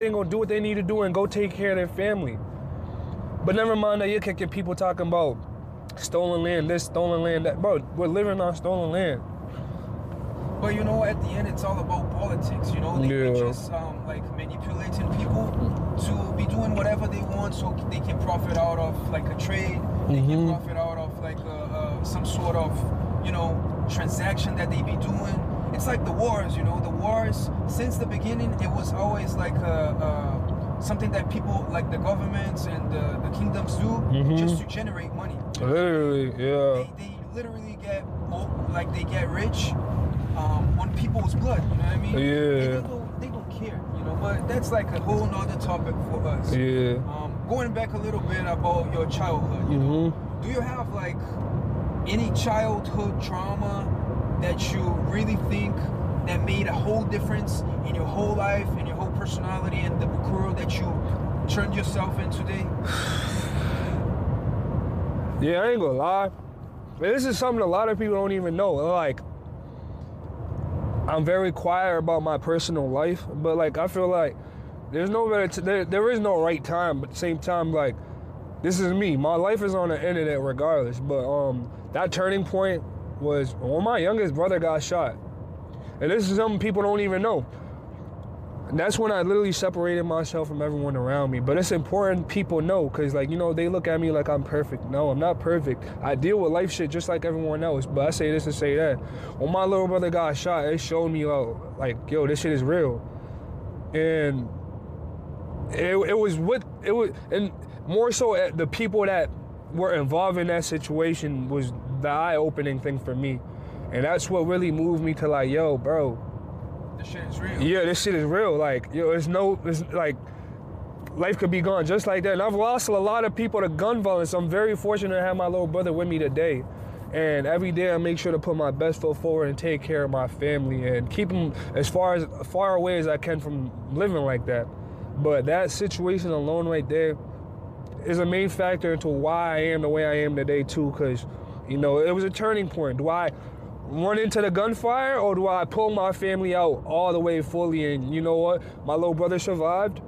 They gonna do what they need to do and go take care of their family. But never mind that you're kicking people talking about stolen land, this, stolen land, that. Bro, we're living on stolen land. But you know, at the end, it's all about politics. You know, they're just like manipulating people to be doing whatever they want, so they can profit out of like a trade. They can profit out of like some sort of, you know, transaction that they be doing. It's like the wars. You know, the wars since the beginning, it was always like something that people like the governments and the kingdoms do just to generate money. Literally, yeah. They literally get they get rich on people's blood. You know what I mean? Yeah. They don't care. You know, but that's like a whole nother topic for us. Yeah. Going back a little bit about your childhood. You know, do you have like any childhood trauma that you really think that made a whole difference in your whole life, in your whole personality, and the Bukuro that you turned yourself in today? Yeah, I ain't gonna lie. This is something a lot of people don't even know. Like, I'm very quiet about my personal life, but like, I feel like there's no better, there is no right time, but at the same time, like, this is me. My life is on the internet regardless, but that turning point was when my youngest brother got shot. And this is something people don't even know. And that's when I literally separated myself from everyone around me. But it's important people know, because, like, you know, they look at me like I'm perfect. No, I'm not perfect. I deal with life shit just like everyone else. But I say this to say that. When my little brother got shot, it showed me, like, yo, this shit is real. And and more so the people that were involved in that situation was the eye-opening thing for me. And that's what really moved me to, like, yo, bro, this shit is real. Yeah, this shit is real. Like, yo, it's like, life could be gone just like that. And I've lost a lot of people to gun violence. I'm very fortunate to have my little brother with me today. And every day I make sure to put my best foot forward and take care of my family and keep them as far away as I can from living like that. But that situation alone right there is a main factor into why I am the way I am today too, because, you know, it was a turning point. Do I run into the gunfire, or do I pull my family out all the way fully? And you know what? My little brother survived,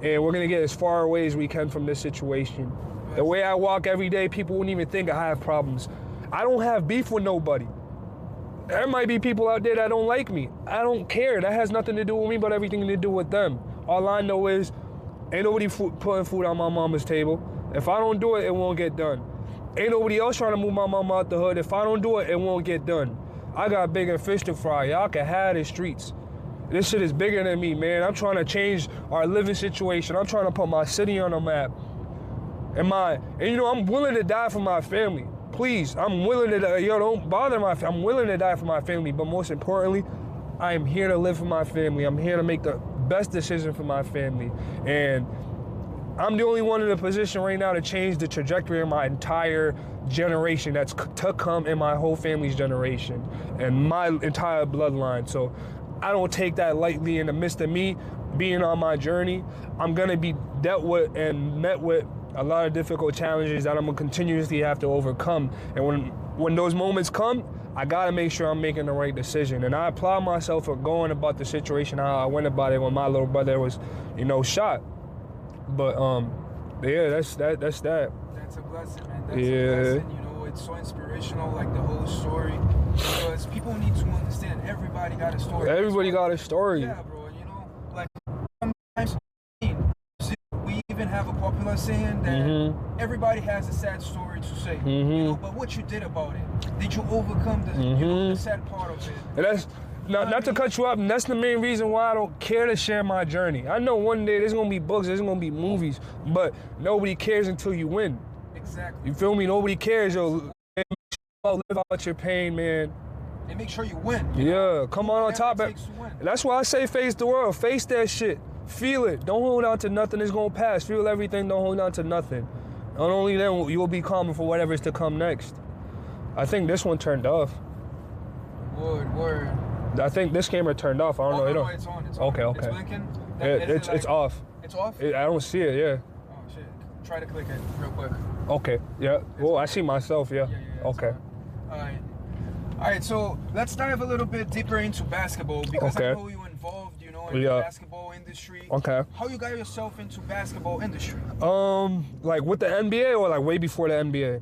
and we're gonna get as far away as we can from this situation. The way I walk every day, people wouldn't even think I have problems. I don't have beef with nobody. There might be people out there that don't like me. I don't care. That has nothing to do with me, but everything to do with them. All I know is, ain't nobody putting food on my mama's table. If I don't do it, it won't get done. Ain't nobody else trying to move my mama out the hood. If I don't do it, it won't get done. I got bigger fish to fry. Y'all can have the streets. This shit is bigger than me, man. I'm trying to change our living situation. I'm trying to put my city on the map. And you know, I'm willing to die for my family. Please, I'm willing to, don't bother I'm willing to die for my family. But most importantly, I am here to live for my family. I'm here to make the best decision for my family. And I'm the only one in a position right now to change the trajectory of my entire generation that's to come, in my whole family's generation and my entire bloodline. So I don't take that lightly. In the midst of me being on my journey, I'm gonna be dealt with and met with a lot of difficult challenges that I'm gonna continuously have to overcome. And when those moments come, I gotta make sure I'm making the right decision. And I applaud myself for going about the situation how I went about it when my little brother was, you know, shot. But yeah, that's that. That's a blessing, man. That's a blessing. You know, it's so inspirational, like the whole story. Because people need to understand everybody got a story. Everybody got a story. Yeah, bro. You know, like sometimes we even have a popular saying that everybody has a sad story to say. You know, but what you did about it? Did you overcome the, you know, the sad part of it? And that's not to cut you up, and that's the main reason why I don't care to share my journey. I know one day there's gonna be books, there's gonna be movies, but nobody cares until you win. Exactly. You feel me? Nobody cares, yo. Live out your pain, man. And make sure you win. Yeah, come on top. That's why I say face the world. Face that shit. Feel it. Don't hold on to nothing. It's gonna pass. Feel everything. Don't hold on to nothing. Not only then, you'll be calmer for whatever's to come next. I think this one turned off. Word. I think this camera turned off. I don't know. No, it's on. It's on. Okay. It's blinking. It's off. It's off? I don't see it, yeah. Oh, shit. Try to click it real quick. Okay, yeah. Well, I see myself, yeah. Okay. All right, so let's dive a little bit deeper into basketball, because I know you in involved, you know, in the basketball industry. Okay. How you got yourself into basketball industry? Like with the NBA or like way before the NBA?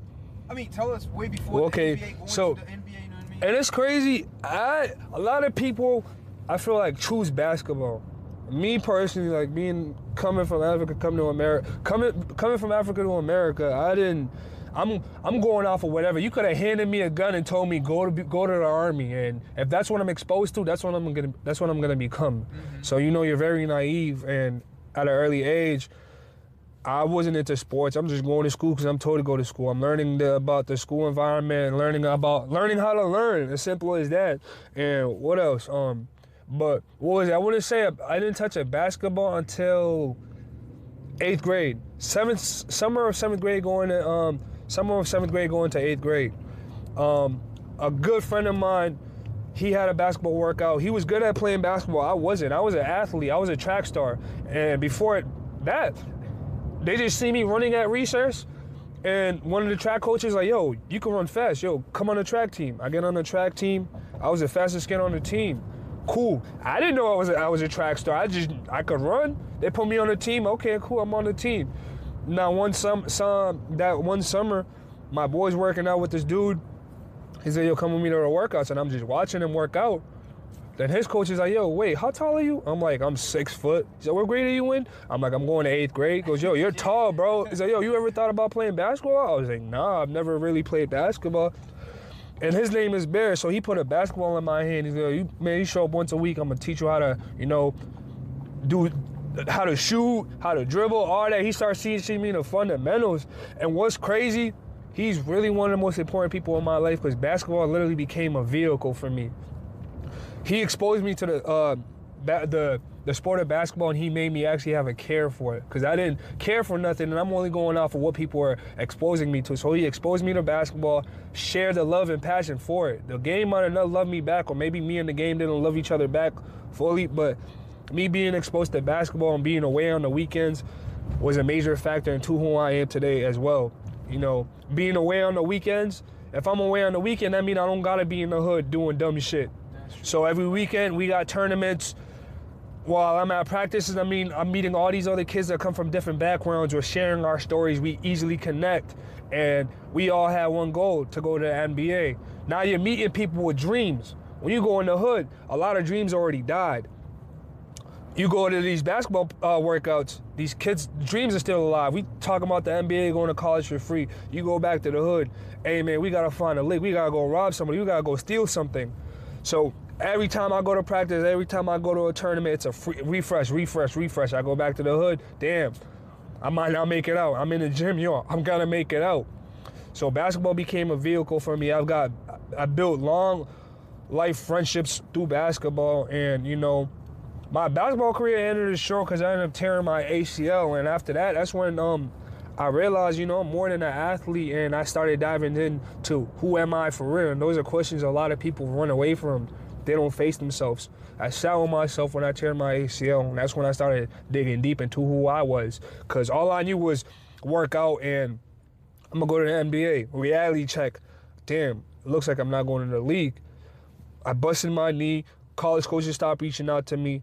I mean, tell us way before the NBA, going to the NBA, you know what I mean? And it's crazy. A lot of people, I feel like, choose basketball. Me personally, like coming from Africa, coming from Africa to America, I'm going off of whatever. You could have handed me a gun and told me go to the army, and if that's what I'm exposed to, that's what I'm gonna become. Mm-hmm. So you're very naive, and at an early age, I wasn't into sports. I'm just going to school because I'm told to go to school. I'm learning about the school environment, learning how to learn. As simple as that. And what else? But what was it? I wouldn't say I didn't touch a basketball until 8th grade. Summer of 7th grade going to 8th grade. A good friend of mine, he had a basketball workout. He was good at playing basketball. I wasn't. I was an athlete. I was a track star. And before that, they just see me running at recess, and one of the track coaches like, yo, you can run fast. Yo, come on the track team. I get on the track team. I was the fastest kid on the team. Cool. I didn't know I was a track star. I could run. They put me on the team. Okay, cool. I'm on the team. Now one summer, my boy's working out with this dude. He said, yo, come with me to the workouts, and I'm just watching him work out. Then his coach is like, yo, wait, how tall are you? I'm like, I'm 6 foot. He said, what grade are you in? I'm like, I'm going to 8th grade. He goes, yo, you're tall, bro. He's like, yo, you ever thought about playing basketball? I was like, nah, I've never really played basketball. And his name is Bear, so he put a basketball in my hand. He's like, you show up once a week. I'm going to teach you how to, how to shoot, how to dribble, all that. He starts teaching me the fundamentals. And what's crazy, he's really one of the most important people in my life because basketball literally became a vehicle for me. He exposed me to the sport of basketball, and he made me actually have a care for it because I didn't care for nothing, and I'm only going off of what people are exposing me to. So he exposed me to basketball, shared the love and passion for it. The game might have not loved me back, or maybe me and the game didn't love each other back fully, but me being exposed to basketball and being away on the weekends was a major factor into who I am today as well. Being away on the weekends, if I'm away on the weekend, that means I don't gotta be in the hood doing dumb shit. So every weekend we got tournaments. While I'm at practices, I'm meeting all these other kids that come from different backgrounds. We're sharing our stories. We easily connect. And we all had one goal, to go to the NBA. Now you're meeting people with dreams. When you go in the hood, a lot of dreams already died. You go to these basketball workouts, these kids' dreams are still alive. We talk about the NBA, going to college for free. You go back to the hood. Hey, man, we got to find a lick. We got to go rob somebody. We got to go steal something. So every time I go to practice, every time I go to a tournament, it's a free refresh. I go back to the hood. Damn, I might not make it out. I'm in the gym, I'm gonna make it out. So basketball became a vehicle for me. I built long life friendships through basketball, and my basketball career ended short because I ended up tearing my ACL. And after that, that's when I realized, I'm more than an athlete, and I started diving into who am I for real. And those are questions a lot of people run away from. They don't face themselves. I sat with myself when I tear my ACL, and that's when I started digging deep into who I was. Because all I knew was work out and I'm going to go to the NBA. Reality check. Damn, it looks like I'm not going to the league. I busted my knee. College coaches stopped reaching out to me.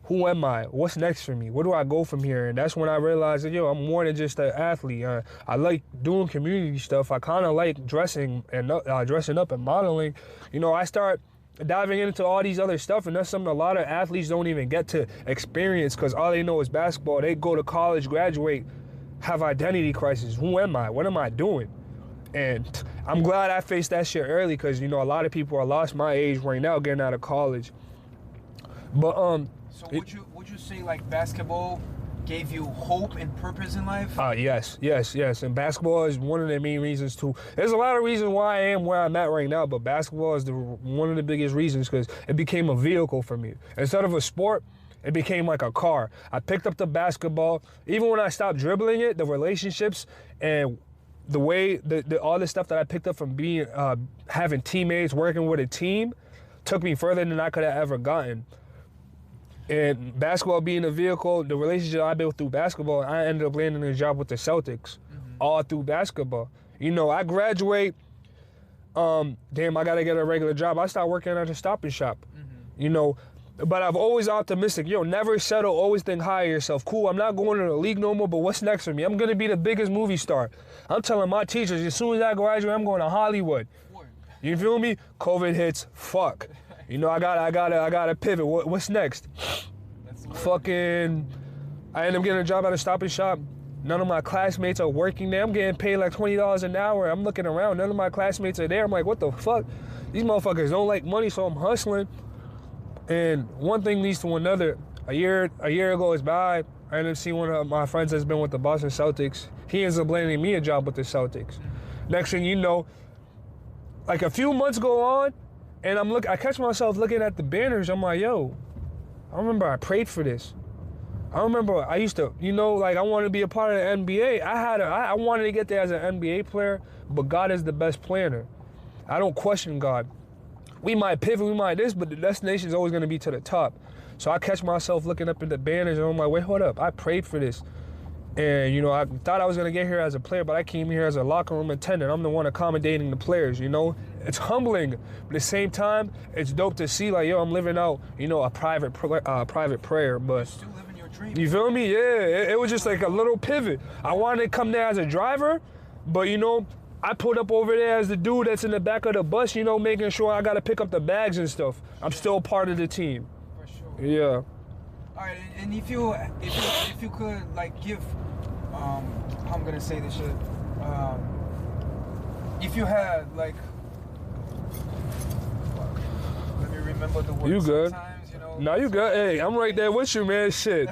Who am I? What's next for me? Where do I go from here? And that's when I realized that, I'm more than just an athlete. I like doing community stuff. I kind of like dressing up and modeling. I start diving into all these other stuff, and that's something a lot of athletes don't even get to experience because all they know is basketball. They go to college, graduate, have identity crisis. Who am I? What am I doing? And I'm glad I faced that shit early because, a lot of people are lost my age right now getting out of college. But So would you say like basketball gave you hope and purpose in life? Yes. And basketball is one of the main reasons too. There's a lot of reasons why I am where I'm at right now, but basketball is one of the biggest reasons because it became a vehicle for me. Instead of a sport, it became like a car. I picked up the basketball. Even when I stopped dribbling it, the relationships and the way, all the stuff that I picked up from being, having teammates, working with a team, took me further than I could have ever gotten. And basketball being a vehicle, the relationship I built through basketball, I ended up landing a job with the Celtics, all through basketball. I graduate, damn, I gotta get a regular job. I started working at a Stop and Shop. But I've always optimistic. Yo, never settle, always think higher of yourself. Cool, I'm not going to the league no more, but what's next for me? I'm gonna be the biggest movie star. I'm telling my teachers, as soon as I graduate, I'm going to Hollywood. You feel me? COVID hits, fuck. You know, I gotta pivot. What's next? Fucking, I end up getting a job at a Stop and Shop. None of my classmates are working there. I'm getting paid like $20 an hour. I'm looking around, none of my classmates are there. I'm like, what the fuck? These motherfuckers don't like money, so I'm hustling. And one thing leads to another. A year goes by, I ended up seeing one of my friends that's been with the Boston Celtics. He ends up landing me a job with the Celtics. Next thing you know, like a few months go on, and I catch myself looking at the banners. I'm like, yo, I remember I prayed for this. I remember I used to, you know, like I wanted to be a part of the NBA. I wanted to get there as an NBA player, but God is the best planner. I don't question God. We might pivot, we might this, but the destination is always going to be to the top. So I catch myself looking up at the banners and I'm like, wait, hold up. I prayed for this. And, you know, I thought I was going to get here as a player, but I came here as a locker room attendant. I'm the one accommodating the players, you know? It's humbling, but at the same time, it's dope to see, like, yo, I'm living out, you know, a private prayer, but... Still living your dream. You feel me? Yeah, it was just like a little pivot. I wanted to come there as a driver, but, you know, I pulled up over there as the dude that's in the back of the bus, you know, making sure I got to pick up the bags and stuff. I'm still part of the team. For sure. Yeah. All right, and if you could like give, how I'm gonna say this shit, if you had like, let me remember the word. You good? Sometimes, you know. No, you good. Hey, I'm right there with you, man. Shit.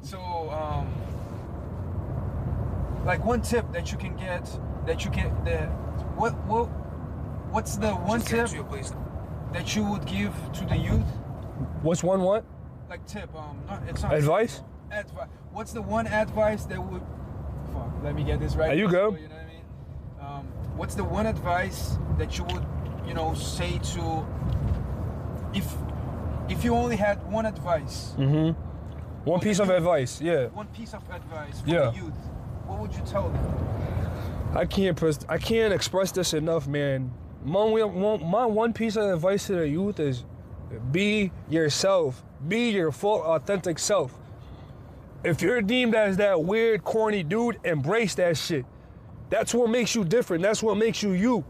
So, like one tip that you can get, what's the one tip that you would give to the youth? What's one what? Like tip, it's not Advice? What's the one advice that would? Fuck, let me get this right. Are you good? You know what I mean? What's the one advice that you would, you know, say to? If you only had one advice. Mm-hmm. One piece of advice, yeah. One piece of advice for the youth. What would you tell them? I can't express this enough, man. My one piece of advice to the youth is be yourself. Be your full, authentic self. If you're deemed as that weird, corny dude, embrace that shit. That's what makes you different. That's what makes you you.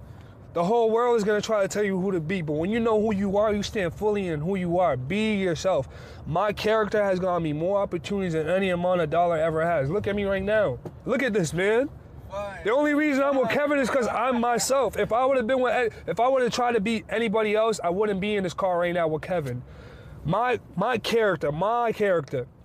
The whole world is gonna try to tell you who to be, but when you know who you are, you stand fully in who you are. Be yourself. My character has gotten me more opportunities than any amount of dollar ever has. Look at me right now. Look at this, man. The only reason I'm with Kevin is because I'm myself. If I would have tried to be anybody else, I wouldn't be in this car right now with Kevin. My character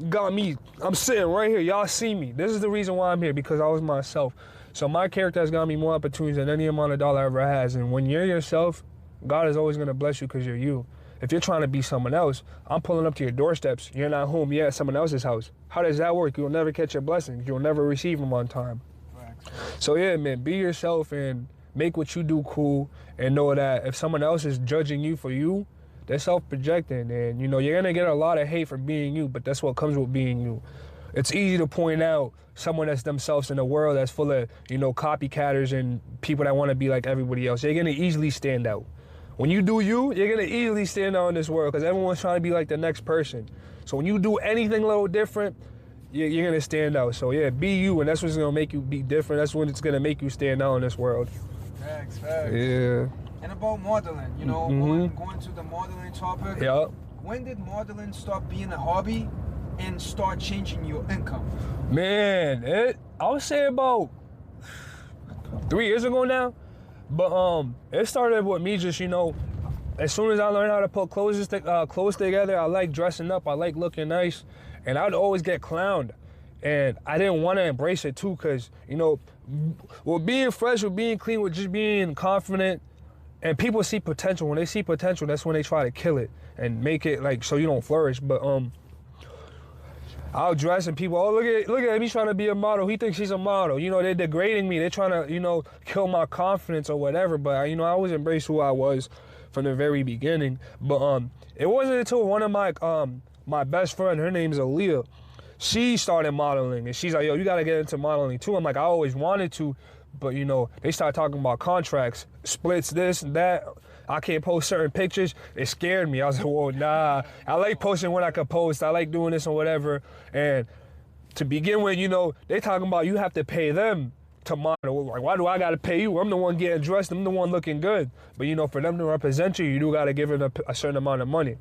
got me. I'm sitting right here. Y'all see me. This is the reason why I'm here, because I was myself. So my character has got me more opportunities than any amount of dollar ever has. And when you're yourself, God is always going to bless you because you're you. If you're trying to be someone else, I'm pulling up to your doorsteps. You're not home. You're at someone else's house. How does that work? You'll never catch your blessings. You'll never receive them on time. So yeah, man, be yourself and make what you do cool, and know that if someone else is judging you for you, they're self-projecting, and you know, you're gonna get a lot of hate for being you, but that's what comes with being you. It's easy to point out someone that's themselves in a world that's full of, you know, copycatters and people that want to be like everybody else. You're gonna easily stand out. When you do you, you're gonna easily stand out in this world because everyone's trying to be like the next person. So when you do anything a little different, you're gonna stand out. So yeah, be you, and that's what's gonna make you be different. That's when it's gonna make you stand out in this world. Facts. Yeah. And about modeling, you know, going to the modeling topic. Yeah. When did modeling stop being a hobby and start changing your income? Man, I would say about 3 years ago now. But it started with me just, you know, as soon as I learned how to put clothes together, I like dressing up, I like looking nice, and I'd always get clowned. And I didn't want to embrace it too, because, you know, with being fresh, with being clean, with just being confident, and people see potential. When they see potential, that's when they try to kill it and make it like so you don't flourish. But I'll dress and people, oh, look at him, he's trying to be a model. He thinks he's a model. You know, they're degrading me. They're trying to, you know, kill my confidence or whatever. But, you know, I always embraced who I was from the very beginning. But it wasn't until one of my best friend, her name's Aaliyah, she started modeling. And she's like, yo, you got to get into modeling too. I'm like, I always wanted to. But, you know, they started talking about contracts, splits, this and that. I can't post certain pictures. It scared me. I was like, whoa, nah. I like posting when I can post. I like doing this or whatever. And to begin with, you know, they talking about you have to pay them to model. Like, why do I gotta pay you? I'm the one getting dressed. I'm the one looking good. But you know, for them to represent you, you do gotta give it a certain amount of money,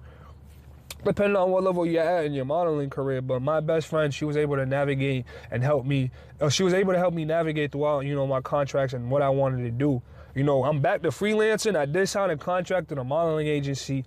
depending on what level you're at in your modeling career. But my best friend, she was able to navigate and help me. She was able to help me navigate throughout, you know, my contracts and what I wanted to do. You know, I'm back to freelancing. I did sign a contract with a modeling agency.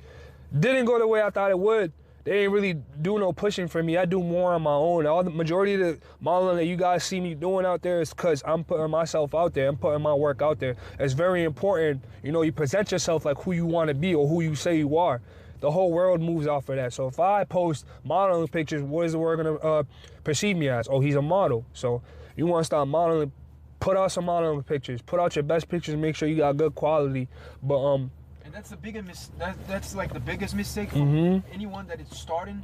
Didn't go the way I thought it would. They ain't really do no pushing for me. I do more on my own. All the majority of the modeling that you guys see me doing out there is because I'm putting myself out there. I'm putting my work out there. It's very important, you know, you present yourself like who you want to be or who you say you are. The whole world moves off of that. So if I post modeling pictures, what is the world gonna perceive me as? Oh, he's a model. So you want to start modeling, put out some modeling pictures. Put out your best pictures. Make sure you got good quality. But and that's the biggest that's like the biggest mistake for anyone that is starting.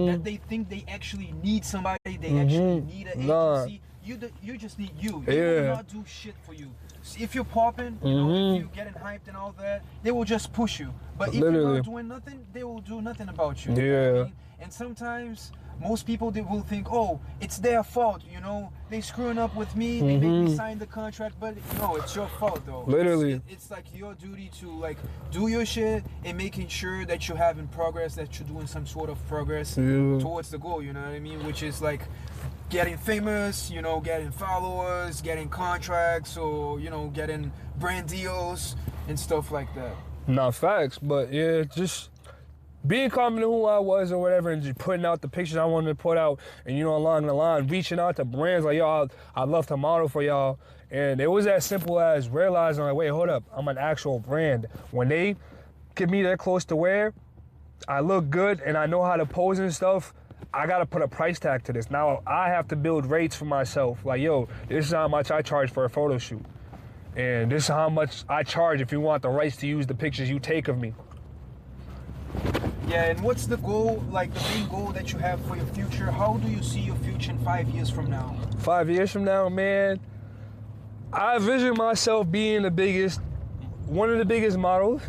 That they think they actually need somebody. They actually need an agency. You just need you. They will not do shit for you. If you're popping, you know, if you're getting hyped and all that, they will just push you. But if you're not doing nothing, they will do nothing about you. Yeah. You know what I mean? And sometimes most people, they will think, oh, it's their fault, you know, they screwing up with me, they make me sign the contract, but no, it's your fault though. Literally. It's like your duty to like do your shit and making sure that you're having progress, that you're doing some sort of progress towards the goal, you know what I mean? Which is like getting famous, you know, getting followers, getting contracts, or, you know, getting brand deals and stuff like that. Not facts, but yeah, just being confident who I was or whatever, and just putting out the pictures I wanted to put out, and you know, along the line, reaching out to brands like, y'all, I'd love to model for y'all. And it was as simple as realizing, like, wait, hold up, I'm an actual brand. When they get me that close to where I look good and I know how to pose and stuff, I gotta put a price tag to this. Now I have to build rates for myself. Like, yo, this is how much I charge for a photo shoot. And this is how much I charge if you want the rights to use the pictures you take of me. Yeah, and what's the goal, like the main goal that you have for your future? How do you see your future in 5 years from now? 5 years from now, man, I envision myself being one of the biggest models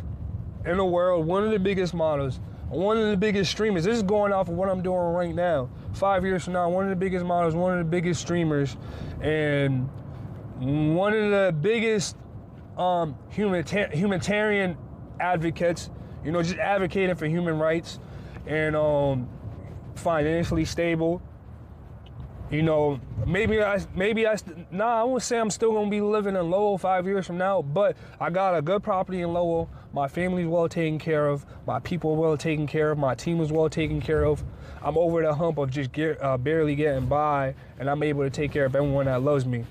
in the world, one of the biggest models, one of the biggest streamers. This is going off of what I'm doing right now. 5 years from now, one of the biggest models, one of the biggest streamers, and one of the biggest humanitarian advocates, you know, just advocating for human rights, and financially stable. You know, I won't say I'm still gonna be living in Lowell 5 years from now, but I got a good property in Lowell. My family's well taken care of. My people are well taken care of. My team is well taken care of. I'm over the hump of just barely getting by, and I'm able to take care of everyone that loves me.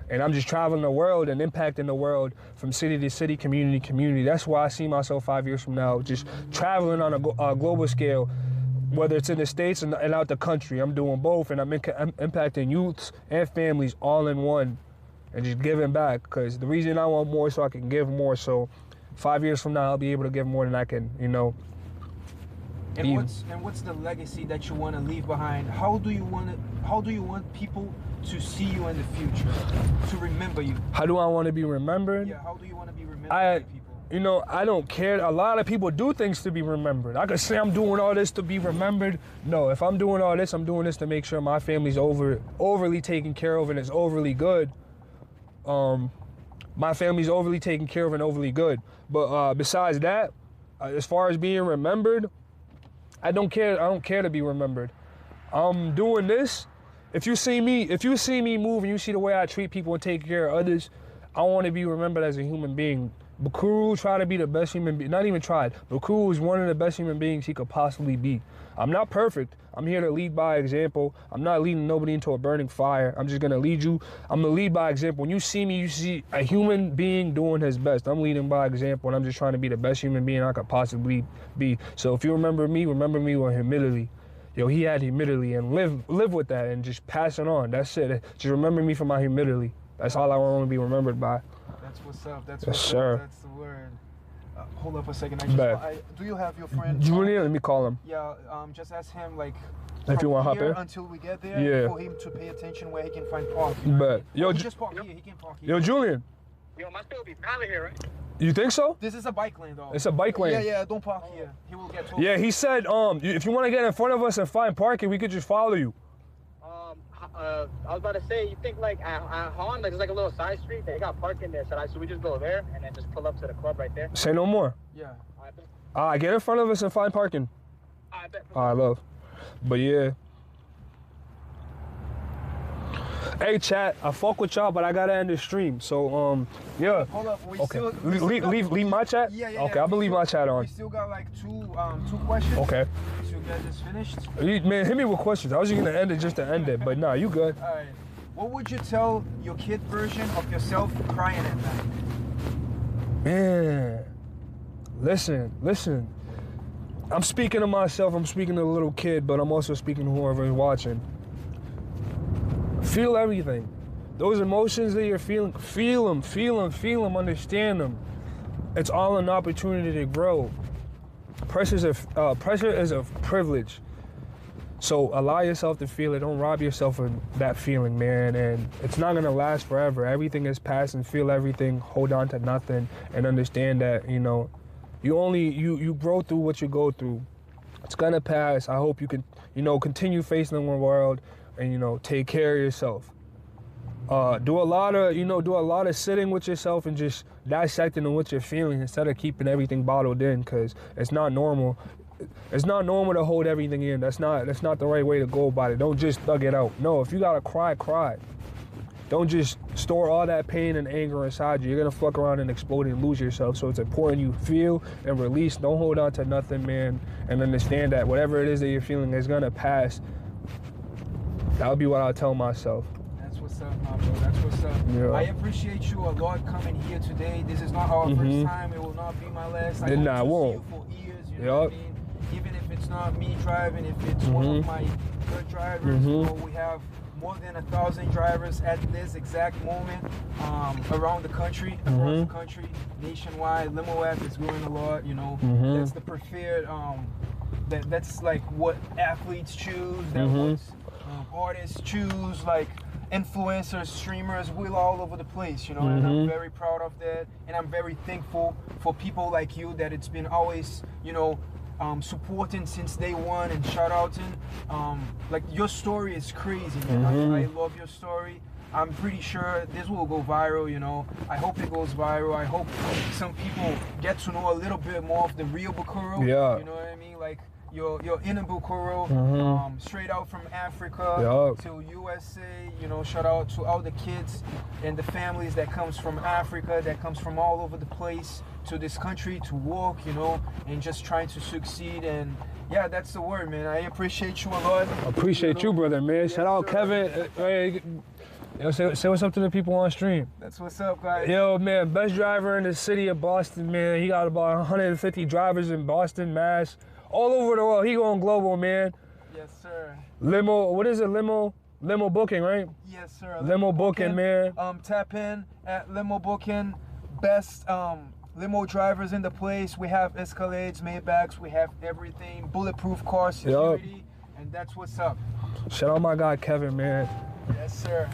And I'm just traveling the world and impacting the world from city to city, community to community. That's why I see myself 5 years from now, just traveling on a global scale, whether it's in the States and out the country. I'm doing both, and I'm impacting youths and families all in one, and just giving back. Because the reason I want more is so I can give more. So 5 years from now, I'll be able to give more than I can, you know. And what's the legacy that you want to leave behind? How do you want people to see you in the future, to remember you? How do I want to be remembered? Yeah, how do you want to be remembered by people? You know, I don't care. A lot of people do things to be remembered. I could say I'm doing all this to be remembered. No, if I'm doing all this, I'm doing this to make sure my family's overly taken care of and it's overly good. My family's overly taken care of and overly good. But besides that, as far as being remembered, I don't care. I don't care to be remembered. I'm doing this. If you see me move and you see the way I treat people and take care of others, I want to be remembered as a human being. Bukuru tried to be the best human being, not even tried. Bukuru is one of the best human beings he could possibly be. I'm not perfect. I'm here to lead by example. I'm not leading nobody into a burning fire. I'm just gonna lead you. I'm gonna lead by example. When you see me, you see a human being doing his best. I'm leading by example, and I'm just trying to be the best human being I could possibly be. So if you remember me with humility. Yo, he had humility, and live with that and just pass it on. That's it. Just remember me for my humility. That's all I want to be remembered by. That's what's up. That's yes, what's sir. up. That's the word. Hold up a second. Do you have your friend Julian? Let me call him. Yeah. Just ask him like. If you want to hop in. Until we get there. Yeah. For him to pay attention where he can find parking. But yo, just park here. He can park here. Yo, Julian. Yo, my still be pilot here, right? You think so? This is a bike lane, though. It's a bike lane. Yeah, don't park here. He will get told. Yeah, he said, if you want to get in front of us and find parking, we could just follow you. I was about to say, you think like at Han, like there's like a little side street, they got parking there. Should we just go there and then just pull up to the club right there? Say no more. Yeah. Get in front of us and find parking. I bet. I love. But yeah. Hey chat, I fuck with y'all, but I gotta end the stream. So yeah. Hold up, Okay. Leave my chat? Yeah. Okay, I believe my chat on. We still got like two questions. Okay. So you guys just finished? Man, hit me with questions. I was just gonna end it just to end it, but nah, you good. Alright. What would you tell your kid version of yourself crying at night? Man. Listen. I'm speaking to myself, I'm speaking to the little kid, but I'm also speaking to whoever is watching. Feel everything. Those emotions that you're feeling, feel them, understand them. It's all an opportunity to grow. Pressure is a privilege. So allow yourself to feel it. Don't rob yourself of that feeling, man. And it's not gonna last forever. Everything is past, and feel everything. Hold on to nothing, and understand that you grow through what you go through. It's gonna pass. I hope you can continue facing the world. And take care of yourself. Do a lot of sitting with yourself and just dissecting what you're feeling instead of keeping everything bottled in, because it's not normal. It's not normal to hold everything in. That's not the right way to go about it. Don't just thug it out. No, if you gotta cry, cry. Don't just store all that pain and anger inside you. You're gonna fuck around and explode and lose yourself. So it's important you feel and release. Don't hold on to nothing, man. And understand that whatever it is that you're feeling is gonna pass. That would be what I'll tell myself. That's what's up, my bro. That's what's up. Yeah. I appreciate you a lot coming here today. This is not our first time. It will not be my last. I hope to see you for years. You know what I mean? Even if it's not me driving, if it's one of my good drivers, we have more than 1,000 drivers at this exact moment around the country, across the country, nationwide. Limo app is growing a lot. That's the preferred. That's like what athletes choose. That's what artists choose. Like influencers, streamers, we're all over the place. And I'm very proud of that, and I'm very thankful for people like you that it's been always, supporting since day one and shout outing. Like your story is crazy, man. I love your story. I'm pretty sure this will go viral, I hope it goes viral. I hope some people get to know a little bit more of the real Bukuro. Yeah. You know what I mean? Like your inner Bukuro, straight out from Africa to USA. Shout out to all the kids and the families that comes from Africa, that comes from all over the place to this country to work, and just trying to succeed. And yeah, that's the word, man. I appreciate you a lot. Appreciate you, brother, man. Shout out Kevin. Say what's up to the people on stream. That's what's up, guys. Yo, man, best driver in the city of Boston, man. He got about 150 drivers in Boston, Mass, all over the world. He going global, man. Yes, sir. Limo, what is it? Limo booking, right? Yes, sir. Limo booking, man. Tap in at Limo Booking. Best limo drivers in the place. We have Escalades, Maybachs. We have everything. Bulletproof car security. And that's what's up. Shout out my guy Kevin, man. Yes, sir.